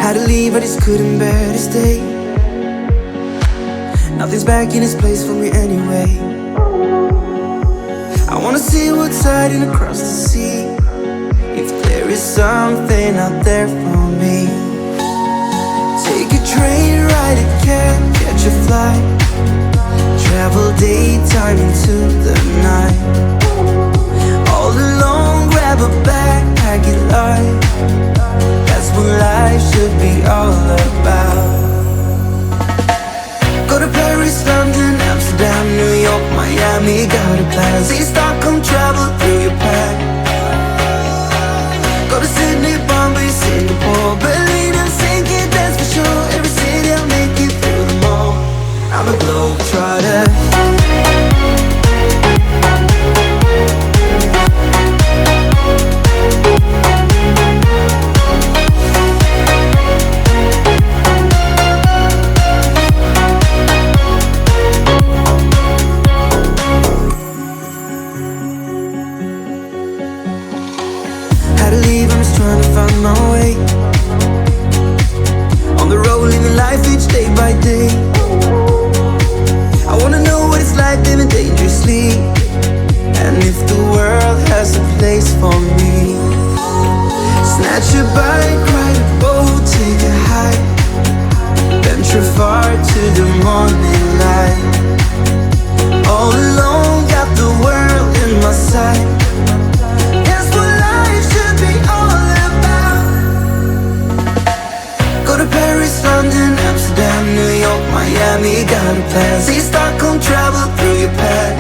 Had to leave, I just couldn't bear to stay. Nothing's back in its place for me anyway. I wanna see what's hiding across the sea, if there is something out there for me. Take a train, ride a cab, catch a flight, travel daytime into the night. All alone, grab a backpack, get light. That's what life should be all about. Go to Paris, London, Amsterdam, New York, Miami, got a plan. See Stockholm, travel through your pack. Go to Sydney, Bombay, Singapore, Berlin, and Helsinki, that's for sure. Every city I'll make it through them all. I'm a globetrotter. Had to leave, I'm just trying to find my way. On the road, living life each day by day. I wanna know what it's like living dangerously, and if the world has a place for me. Snatch a bike, ride a boat, take a hike, venture far to the morning light. All alone, got the world in my sight. That's what life should be all about. Go to Paris, London, Amsterdam, New York, Miami, got a plan. See Stockholm, travel through your pack.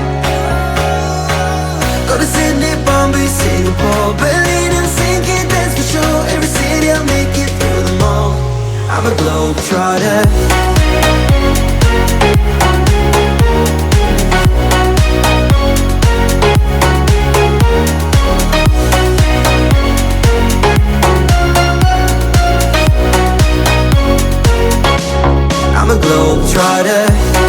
Go to Sydney, Bombay, Singapore, Berlin, and Helsinki, that's for sure. Every city I'll make it through them all. I'm a globetrotter. I'm a globetrotter.